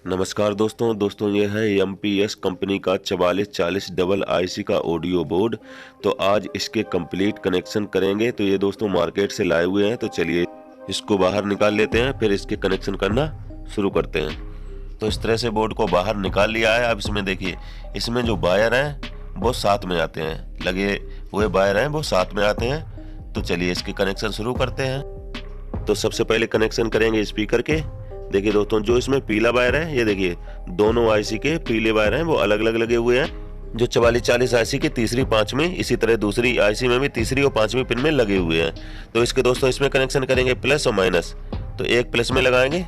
नमस्कार दोस्तों ये है MPS कंपनी का 4440 डबल IC का ऑडियो बोर्ड। तो आज इसके कंप्लीट कनेक्शन करेंगे। तो ये दोस्तों मार्केट से लाए हुए हैं। तो चलिए इसको बाहर निकाल लेते हैं, फिर इसके कनेक्शन करना शुरू करते हैं। तो इस तरह से बोर्ड को बाहर निकाल लिया है। अब इसमें देखिए, इसमें जो वायर हैं वो साथ में आते हैं, लगे हुए वायर हैं वो साथ में आते हैं। तो चलिए इसके कनेक्शन शुरू करते हैं। तो सबसे पहले कनेक्शन करेंगे स्पीकर के। देखिए दोस्तों, जो इसमें पीला वायर है, ये देखिए दोनों IC के पीले वायर हैं वो अलग अलग लगे हुए हैं। जो 4440 IC की तीसरी पांचवीं, इसी तरह दूसरी IC में भी तीसरी और पांचवीं पिन में लगे हुए हैं। तो इसके दोस्तों इसमें कनेक्शन करेंगे प्लस और माइनस। तो एक प्लस में लगाएंगे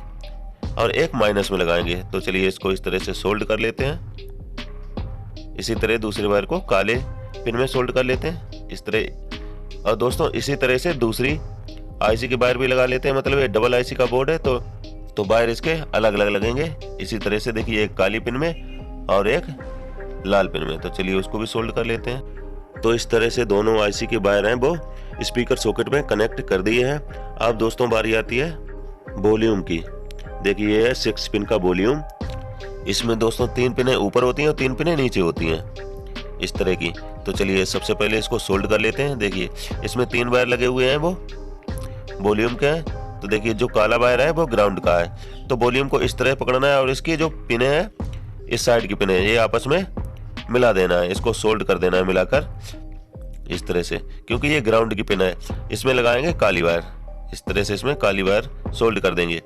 और एक माइनस में लगाएंगे। तो चलिए इसको इस तरह से सोल्ड कर लेते हैं। इसी तरह दूसरे वायर को काले पिन में सोल्ड कर लेते हैं इस तरह। और दोस्तों इसी तरह से दूसरी IC के वायर भी लगा लेते हैं। मतलब ये डबल IC का बोर्ड है तो वायर इसके अलग अलग लगेंगे। इसी तरह से देखिए, एक काली पिन में और एक लाल पिन में। तो चलिए उसको भी सोल्ड कर लेते हैं। तो इस तरह से दोनों IC के वायर हैं वो स्पीकर सॉकेट में कनेक्ट कर दिए हैं। अब दोस्तों बारी आती है वॉल्यूम की। देखिए ये है 6 पिन का वॉल्यूम। इसमें दोस्तों 3 पिनें ऊपर होती हैं और 3 पिनें नीचे होती हैं इस तरह की। तो चलिए सबसे पहले इसको सोल्ड कर लेते हैं। देखिए इसमें 3 वायर लगे हुए हैं वो वॉल्यूम के हैं। तो देखिए जो काला वायर है वो ग्राउंड का है। तो वॉल्यूम को इस तरह पकड़ना है और इसकी जो पिनें हैं, इस साइड की पिनें, ये आपस में मिला देना है। इसको सोल्ड कर देना है मिलाकर इस तरह से, क्योंकि ये ग्राउंड की पिन है। इसमें लगाएंगे काली वायर। इस तरह से इसमें काली वायर सोल्ड कर देंगे।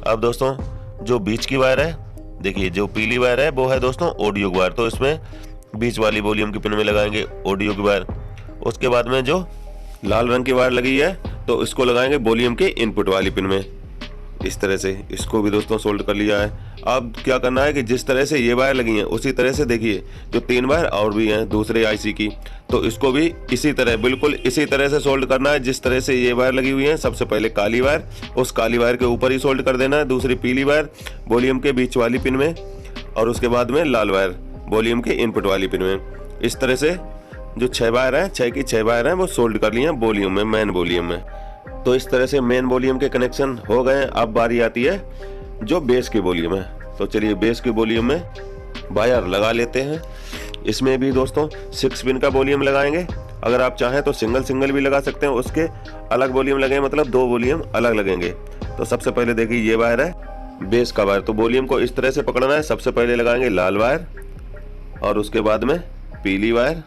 अब दोस्तों जो बीच की वायर है, देखिए जो पीली वायर है वो है दोस्तों ऑडियो की वायर। तो इसमें बीच वाली वॉल्यूम की पिन में लगाएंगे ऑडियो की वायर। उसके बाद में जो लाल रंग की वायर लगी है, तो इसको लगाएंगे वॉल्यूम के इनपुट वाली पिन में इस तरह से। इसको भी दोस्तों सोल्ड कर लिया है। अब क्या करना है कि जिस तरह से ये वायर लगी हैं उसी तरह से देखिए जो 3 वायर और भी हैं दूसरे IC की, तो इसको भी इसी तरह बिल्कुल इसी तरह से सोल्ड करना है जिस तरह से ये वायर लगी हुई है। सबसे पहले काली वायर, उस काली वायर के ऊपर ही सोल्ड कर देना है। दूसरी पीली वायर वॉल्यूम के बीच वाली पिन में, और उसके बाद में लाल वायर वॉल्यूम के इनपुट वाली पिन में। इस तरह से जो 6 वायर हैं, 6 की 6 वायर हैं वो सोल्ड कर लिए हैं वॉल्यूम में, मेन वॉल्यूम में। तो इस तरह से मेन वॉल्यूम के कनेक्शन हो गए। अब बारी आती है जो बेस की वॉल्यूम है। तो चलिए बेस की वॉल्यूम में वायर लगा लेते हैं। इसमें भी दोस्तों 6 पिन का वॉल्यूम लगाएंगे। अगर आप चाहें तो सिंगल भी लगा सकते हैं, उसके अलग वॉल्यूम लगेंगे, मतलब 2 वॉल्यूम अलग लगेंगे। तो सबसे पहले देखिए ये वायर है बेस का वायर। तो वॉल्यूम को इस तरह से पकड़ना है। सबसे पहले लगाएंगे लाल वायर, और उसके बाद में पीली वायर,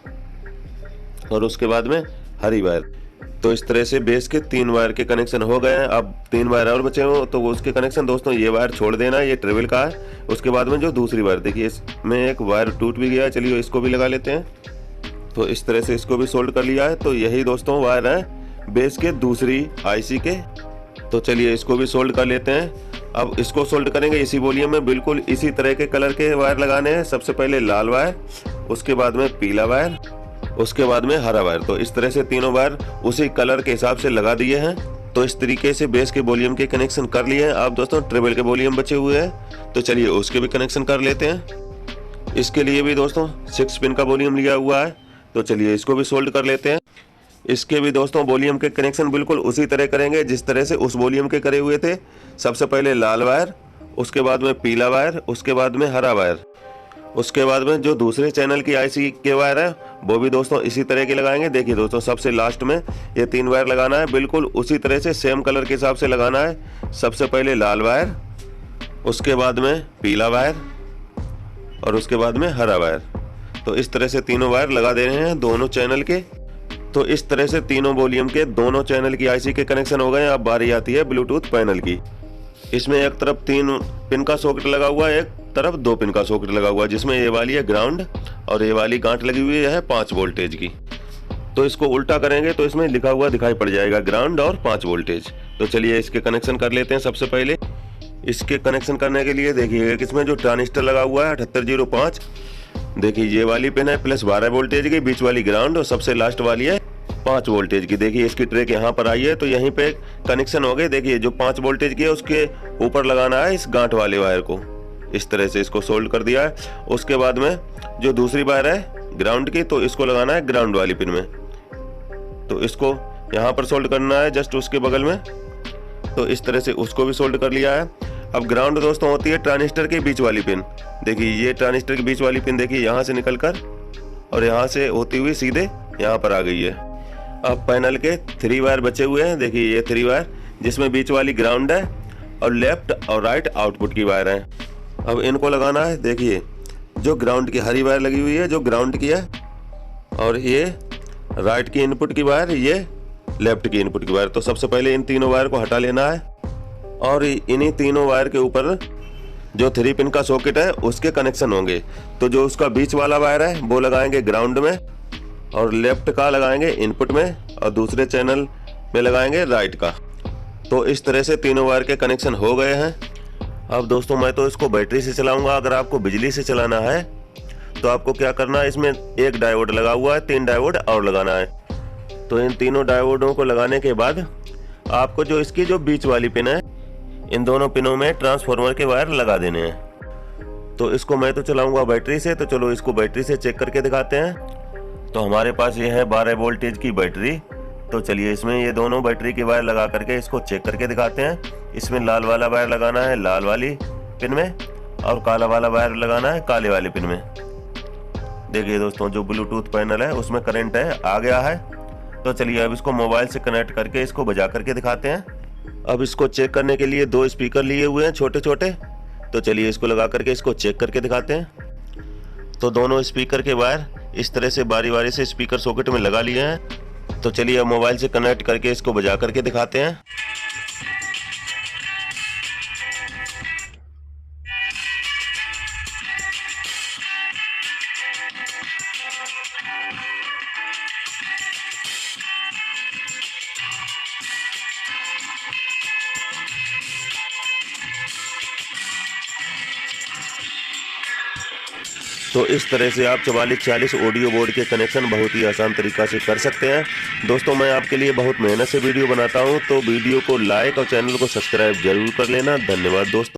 और उसके बाद में हरी वायर। तो इस तरह से बेस के 3 वायर के कनेक्शन हो गए हैं। अब 3 वायर और बचे हो, तो उसके कनेक्शन दोस्तों ये वायर छोड़ देना, ये ट्रेवल का है। उसके बाद में जो दूसरी वायर, देखिए इसमें एक वायर टूट भी गया है। चलिए इसको भी लगा लेते हैं। तो इस तरह से इसको भी सोल्ड कर लिया है। तो यही दोस्तों वायर है बेस के दूसरी IC के। तो चलिए इसको भी सोल्ड कर लेते हैं। अब इसको सोल्ड करेंगे इसी वॉल्यूम में। बिल्कुल इसी तरह के कलर के वायर लगाने हैं। सबसे पहले लाल वायर, उसके बाद में पीला वायर, उसके बाद में हरा वायर। तो इस तरह से तीनों वायर उसी कलर के हिसाब से लगा दिए हैं। तो इस तरीके से बेस के वॉल्यूम के कनेक्शन कर लिए हैं। अब दोस्तों ट्रेबल के वॉल्यूम बचे हुए हैं, तो चलिए उसके भी कनेक्शन कर लेते हैं। इसके लिए भी दोस्तों 6 पिन का वॉल्यूम लिया हुआ है। तो चलिए इसको भी सोल्ड कर लेते हैं। इसके भी दोस्तों वॉल्यूम के कनेक्शन बिल्कुल उसी तरह करेंगे जिस तरह से उस वॉल्यूम के करे हुए थे। सबसे पहले लाल वायर, उसके बाद में पीला वायर, उसके बाद में हरा वायर। उसके बाद में जो दूसरे चैनल की IC के वायर है वो भी दोस्तों इसी तरह के लगाएंगे। देखिए दोस्तों सबसे लास्ट में ये 3 वायर लगाना है। बिल्कुल उसी तरह से सेम कलर के हिसाब से लगाना है। सबसे पहले लाल वायर, उसके बाद में पीला वायर, और उसके बाद में हरा वायर। तो इस तरह से तीनों वायर लगा दे रहे हैं दोनों चैनल के। तो इस तरह से तीनों वॉल्यूम के दोनों चैनल की IC के कनेक्शन हो गए। अब बारी आती है ब्लूटूथ पैनल की। इसमें एक तरफ 3 पिन का सॉकेट लगा हुआ है, एक तरफ 2 पिन का सॉकेट लगा हुआ है, जिसमें ये वाली है ग्राउंड और ये वाली गांठ लगी हुई है 5 वोल्टेज की। तो इसको उल्टा करेंगे तो इसमें लिखा हुआ दिखाई पड़ जाएगा ग्राउंड और 5 वोल्टेज। तो चलिए इसके कनेक्शन कर लेते हैं। सबसे पहले इसके कनेक्शन करने के लिए देखिए एक इसमें जो ट्रांजिस्टर लगा हुआ है 7805, देखिए ये वाली पिन है प्लस 12 वोल्टेज की, बीच वाली ग्राउंड, और सबसे लास्ट वाली है 5 वोल्टेज की। देखिए इसकी ट्रैक यहाँ पर आई है, तो यहीं पे कनेक्शन हो गए। देखिए जो 5 वोल्टेज की है उसके ऊपर लगाना है इस गांठ वाले वायर को। इस तरह से इसको सोल्ड कर दिया है। उसके बाद में जो दूसरी वायर है ग्राउंड की, तो इसको लगाना है ग्राउंड वाली पिन में। तो इसको यहाँ पर सोल्ड करना है जस्ट उसके बगल में। तो इस तरह से उसको भी सोल्ड कर लिया है। अब ग्राउंड दोस्तों होती है ट्रांजिस्टर के बीच वाली पिन। देखिए ये ट्रांजिस्टर के बीच वाली पिन देखिए यहाँ से निकलकर और यहाँ से होती हुई सीधे यहाँ पर आ गई है। अब पैनल के 3 वायर बचे हुए हैं। देखिए ये 3 वायर जिसमें बीच वाली ग्राउंड है और लेफ्ट और राइट आउटपुट की वायर है। अब इनको लगाना है। देखिए जो ग्राउंड की हरी वायर लगी हुई है जो ग्राउंड की है, और ये राइट की इनपुट की वायर, ये लेफ्ट की इनपुट की वायर। तो सबसे पहले इन तीनों वायर को हटा लेना है और इन्हीं तीनों वायर के ऊपर जो 3 पिन का सॉकेट है उसके कनेक्शन होंगे। तो जो उसका बीच वाला वायर है वो लगाएंगे ग्राउंड में और लेफ्ट का लगाएंगे इनपुट में और दूसरे चैनल में लगाएंगे राइट का। तो इस तरह से तीनों वायर के कनेक्शन हो गए हैं। अब दोस्तों मैं तो इसको बैटरी से चलाऊंगा। अगर आपको बिजली से चलाना है तो आपको क्या करना है, इसमें एक डायोड लगा हुआ है, 3 डायोड और लगाना है। तो इन तीनों डायोडों को लगाने के बाद आपको जो इसकी जो बीच वाली पिन है इन दोनों पिनों में ट्रांसफार्मर के वायर लगा देने हैं। तो इसको मैं तो चलाऊंगा बैटरी से। तो चलो इसको बैटरी से चेक करके दिखाते हैं। तो हमारे पास ये है 12 वोल्टेज की बैटरी। तो चलिए इसमें ये दोनों बैटरी के वायर लगा करके इसको चेक करके दिखाते हैं। इसमें लाल वाला वायर लगाना है लाल वाली पिन में और काला वाला वायर लगाना है काले वाले पिन में। देखिए दोस्तों जो ब्लूटूथ पैनल है उसमें करंट है आ गया है। तो चलिए अब इसको मोबाइल से कनेक्ट करके इसको बजा करके दिखाते हैं। अब इसको चेक करने के लिए 2 स्पीकर लिए हुए हैं छोटे छोटे। तो चलिए इसको लगा करके इसको चेक करके दिखाते हैं। तो दोनों स्पीकर के वायर इस तरह से बारी बारी से स्पीकर सॉकेट में लगा लिए हैं। तो चलिए अब मोबाइल से कनेक्ट करके इसको बजा करके दिखाते हैं। तो इस तरह से आप 4440 ऑडियो बोर्ड के कनेक्शन बहुत ही आसान तरीका से कर सकते हैं। दोस्तों मैं आपके लिए बहुत मेहनत से वीडियो बनाता हूं, तो वीडियो को लाइक और चैनल को सब्सक्राइब जरूर कर लेना। धन्यवाद दोस्तों।